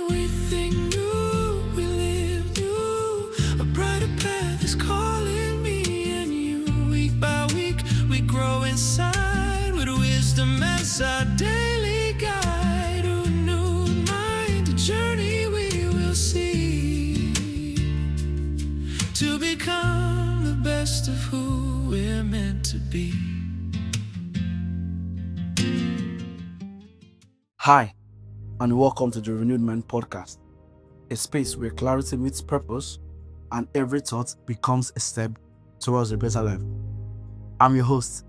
everything new. We live new. A brighter path is calling me and you. Week by week, we grow inside with wisdom as our daily guide. A renewed mind, a journey we will see to become the best of who we're meant to be. Hi, and welcome to the Renewed Mind Podcast, a space where clarity meets purpose and every thought becomes a step towards a better life. I'm your host,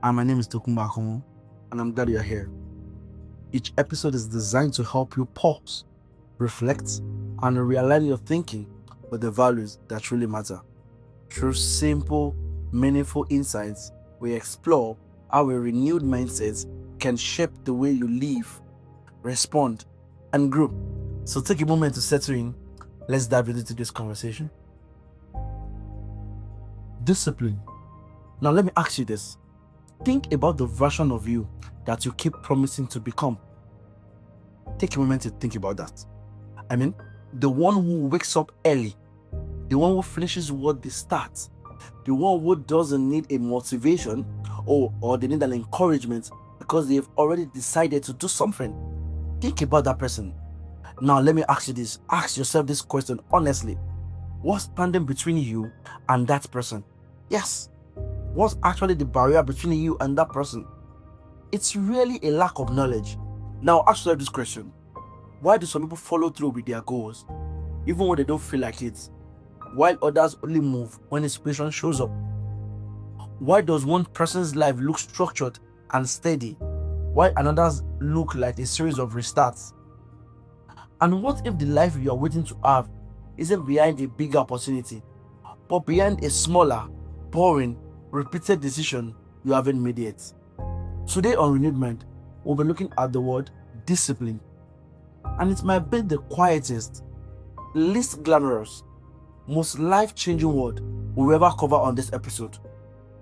and my name is Tokunbo Akomo, and I'm glad you're here. Each episode is designed to help you pause, reflect, and realign your thinking with the values that truly matter. Through simple, meaningful insights, we explore how a renewed mindset can shape the way you live, respond, and grow. So take a moment to settle in. Let's dive into this conversation. Discipline. Now let me ask you this. Think about the version of you that you keep promising to become. Take a moment to think about that. I mean, the one who wakes up early, the one who finishes what they start, the one who doesn't need a motivation or they need an encouragement because they've already decided to do something. Think about that person. Now let me ask you this. Ask yourself this question honestly. What's standing between you and that person? Yes. What's actually the barrier between you and that person? It's really a lack of knowledge. Now ask yourself this question. Why do some people follow through with their goals even when they don't feel like it, while others only move when inspiration shows up? Why does one person's life look structured and steady while another's look like a series of restarts? And what if the life you are waiting to have isn't behind a bigger opportunity, but behind a smaller, boring, repeated decision you haven't made yet? Today on Renewed Mind, we'll be looking at the word discipline. And it might be the quietest, least glamorous, most life-changing word we'll ever cover on this episode.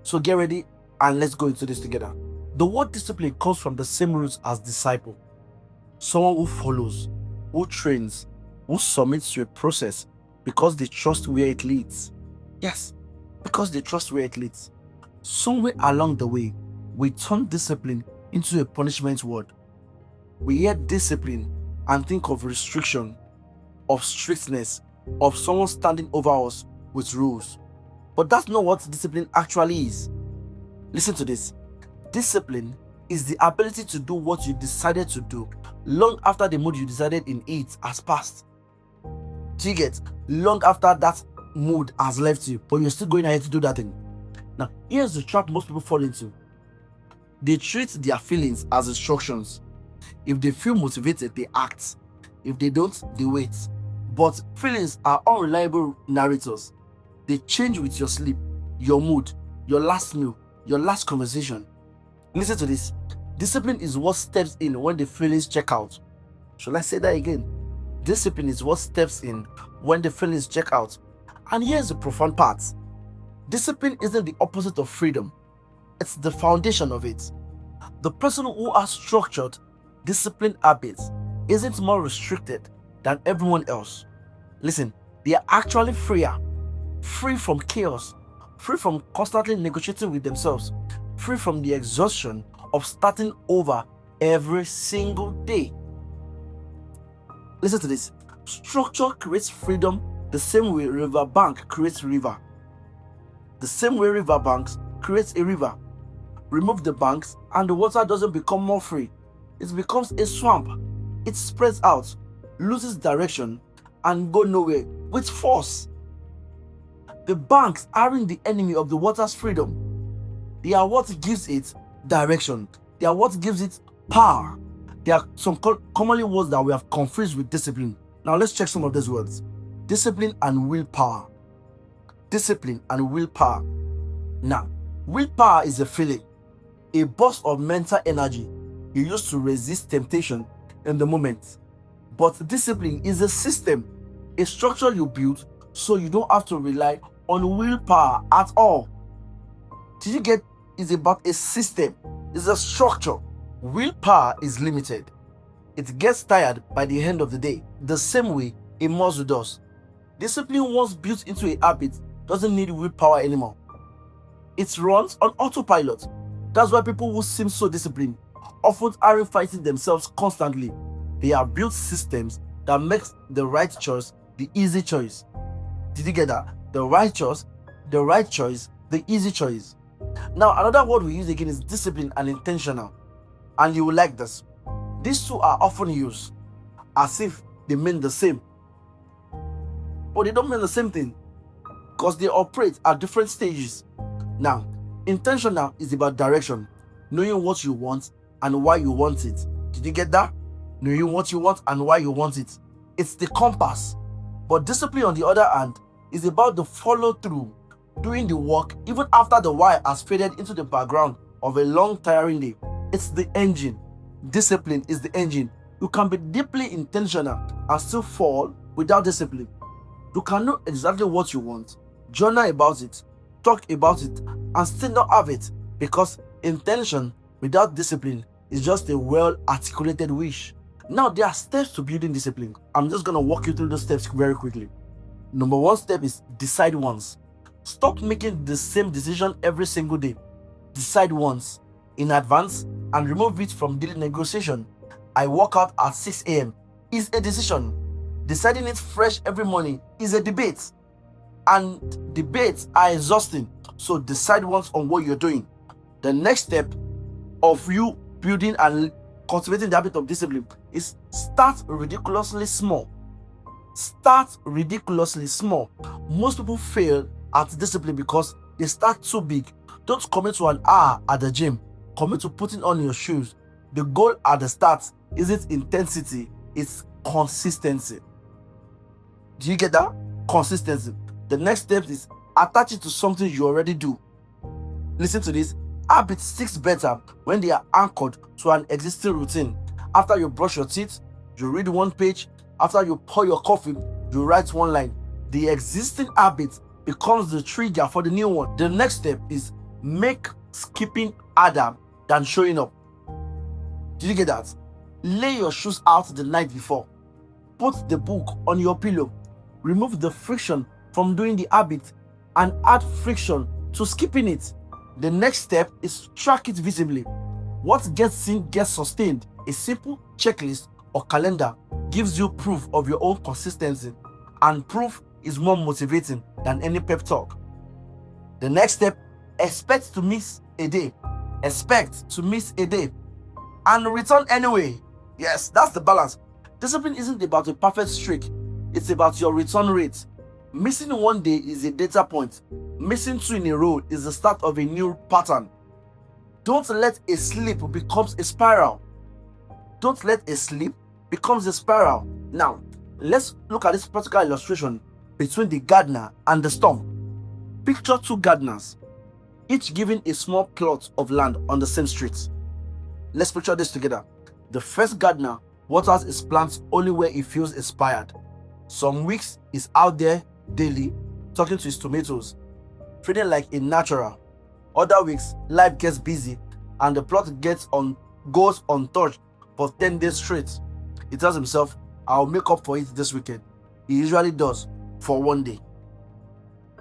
So get ready and let's go into this together. The word discipline comes from the same roots as disciple. Someone who follows, who trains, who submits to a process because they trust where it leads. Yes, because they trust where it leads. Somewhere along the way, we turn discipline into a punishment word. We hear discipline and think of restriction, of strictness, of someone standing over us with rules. But that's not what discipline actually is. Listen to this. Discipline is the ability to do what you decided to do long after the mood you decided in it has passed. Do you get? Long after that mood has left you, but you're still going ahead to do that thing. Now, here's the trap most people fall into. They treat their feelings as instructions. If they feel motivated, they act. If they don't, they wait. But feelings are unreliable narrators. They change with your sleep, your mood, your last meal, your last conversation. Listen to this. Discipline is what steps in when the feelings check out. Shall I say that again? Discipline is what steps in when the feelings check out. And here's the profound part. Discipline isn't the opposite of freedom. It's the foundation of it. The person who has structured, disciplined habits isn't more restricted than everyone else. Listen, they are actually freer. Free from chaos. Free from constantly negotiating with themselves. Free from the exhaustion of starting over every single day. Listen to this. Structure creates freedom the same way riverbank creates river. The same way riverbanks creates a river. Remove the banks and the water doesn't become more free. It becomes a swamp. It spreads out, loses direction, and go nowhere with force. The banks aren't the enemy of the water's freedom. They are what gives it direction. They are what gives it power. There are some commonly words that we have confused with discipline. Now let's check some of these words. Discipline and willpower. Discipline and willpower. Now, willpower is a feeling, a burst of mental energy you use to resist temptation in the moment. But discipline is a system, a structure you build so you don't have to rely on willpower at all. Did you get? It's about a system, it's a structure. Willpower is limited. it gets tired by the end of the day, the same way a muscle does. Discipline, once built into a habit, doesn't need willpower anymore. It runs on autopilot. That's why people who seem so disciplined often aren't fighting themselves constantly. They have built systems that makes the right choice the easy choice. Did you get that? The right choice, the easy choice. Now, another word we use again is discipline and intentional. And you will like this. These two are often used as if they mean the same. But they don't mean the same thing because they operate at different stages. Now, intentional is about direction, knowing what you want and why you want it. Did you get that? Knowing what you want and why you want it. It's the compass. But discipline, on the other hand, is about the follow through, doing the work even after the why has faded into the background of a long, tiring day. It's the engine. Discipline is the engine. You can be deeply intentional and still fall without discipline. You can know exactly what you want, journal about it, talk about it, and still not have it, because intention without discipline is just a well-articulated wish. Now, there are steps to building discipline. I'm just going to walk you through the steps very quickly. Number one step is decide once. Stop making the same decision every single day. Decide once in advance and remove it from daily negotiation. I work out at 6 a.m. is a decision. Deciding it fresh every morning is a debate. And debates are exhausting. So decide once on what you're doing. The next step of you building and cultivating the habit of discipline is start ridiculously small. Start ridiculously small. Most people fail at discipline because they start too big. Don't commit to an hour at the gym. Commit to putting on your shoes. The goal at the start isn't intensity, it's consistency. Do you get that? Consistency. The next step is attach it to something you already do. Listen to this. Habits stick better when they are anchored to an existing routine. After you brush your teeth, you read one page. After you pour your coffee, you write one line. The existing habit becomes the trigger for the new one. The next step is make skipping harder than showing up. Did you get that? Lay your shoes out the night before. Put the book on your pillow. Remove the friction from doing the habit and add friction to skipping it. The next step is track it visibly. What gets seen gets sustained. A simple checklist or calendar gives you proof of your own consistency, and proof is more motivating than any pep talk. The next step, expect to miss a day. Expect to miss a day and return anyway. Yes, that's the balance. Discipline isn't about a perfect streak, it's about your return rate. Missing one day is a data point. Missing two in a row is the start of a new pattern. Don't let a slip become a spiral. Don't let a slip become a spiral. Now, let's look at this practical illustration between the gardener and the storm. Picture two gardeners, each given a small plot of land on the same street. Let's picture this together. The first gardener waters his plants only where he feels inspired. Some weeks he's out there daily talking to his tomatoes, feeling like a natural. Other weeks, life gets busy and the plot goes untouched for 10 days straight. He tells himself, I'll make up for it this weekend. He usually does for one day.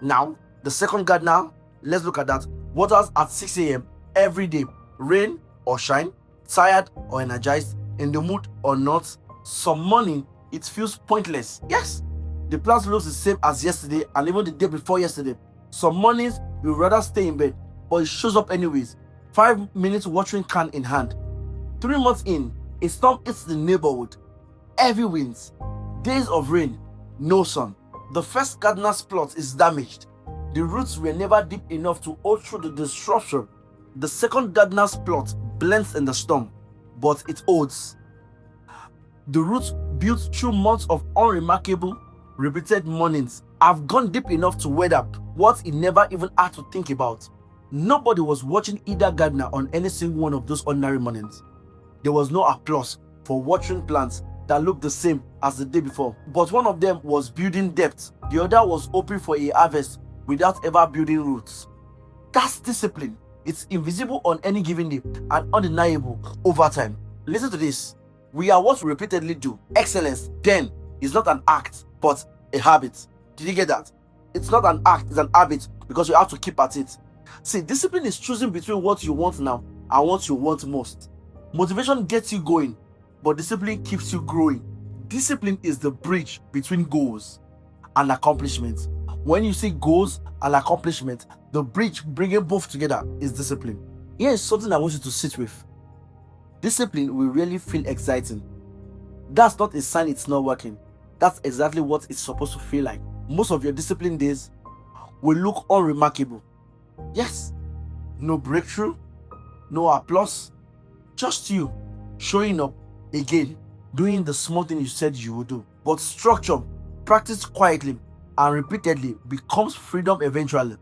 Now, the second gardener, let's look at that, waters at 6 a.m. every day, rain or shine, tired or energized, in the mood or not. Some morning, it feels pointless. Yes, the plant looks the same as yesterday and even the day before yesterday. Some mornings, you'd rather stay in bed, but it shows up anyways. 5 minutes watering can in hand. 3 months in, a storm hits the neighborhood. Heavy winds, days of rain, no sun. The first gardener's plot is damaged. The roots were never deep enough to hold through the disruption. The second gardener's plot blends in the storm, but it holds. The roots built through months of unremarkable, repeated mornings have gone deep enough to weather what he never even had to think about. Nobody was watching either gardener on any single one of those ordinary mornings. There was no applause for watering plants that looked the same as the day before, but one of them was building depth. The other was hoping for a harvest without ever building roots. That's discipline. It's invisible on any given day and undeniable over time. Listen to this. We are what we repeatedly do. Excellence, then, is not an act, but a habit. Did you get that? It's not an act, it's an habit because you have to keep at it. See, discipline is choosing between what you want now and what you want most. Motivation gets you going, but discipline keeps you growing. Discipline is the bridge between goals and accomplishments. When you see goals and accomplishment, the bridge bringing both together is discipline. Here is something I want you to sit with. Discipline will really feel exciting. That's not a sign it's not working. That's exactly what it's supposed to feel like. Most of your discipline days will look unremarkable. Yes, no breakthrough, no applause, just you showing up again, doing the small thing you said you would do. But structure, practiced quietly and repeatedly, becomes freedom eventually.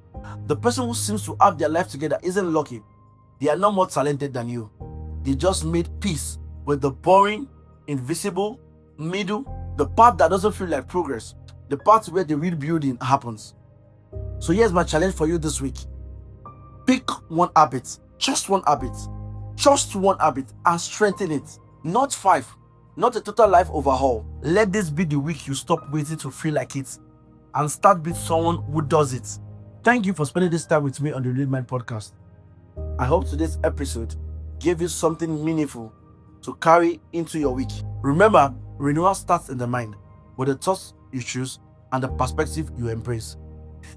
The person who seems to have their life together isn't lucky. They are not more talented than you. They just made peace with the boring, invisible, middle, the part that doesn't feel like progress, the part where the real building happens. So here's my challenge for you this week. Pick one habit, just one habit, and strengthen it. Not 5, not a total life overhaul. Let this be the week you stop waiting to feel like it and start being someone who does it. Thank you for spending this time with me on the Real Mind Podcast. I hope today's episode gave you something meaningful to carry into your week. Remember, renewal starts in the mind with the thoughts you choose and the perspective you embrace.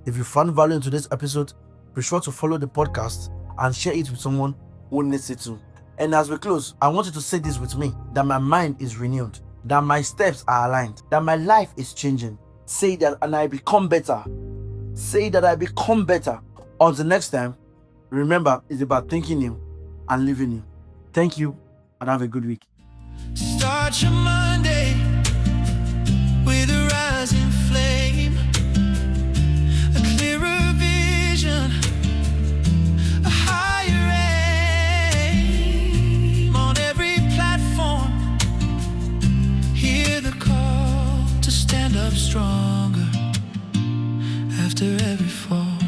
If you found value in today's episode, be sure to follow the podcast and share it with someone who needs it too. And as we close, I want you to say this with me, that my mind is renewed, that my steps are aligned, that my life is changing. Say that and I become better. Say that I become better. Until next time, remember, it's about thinking new and living new. Thank you and have a good week. Start your Monday with a rising flame, a clearer vision, a higher aim. On every platform, hear the call to stand up stronger after every fall.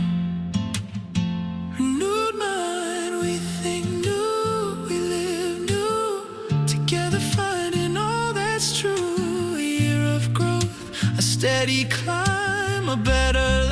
Renewed mind, we think new, we live new, together finding all that's true. A year of growth, a steady climb, a better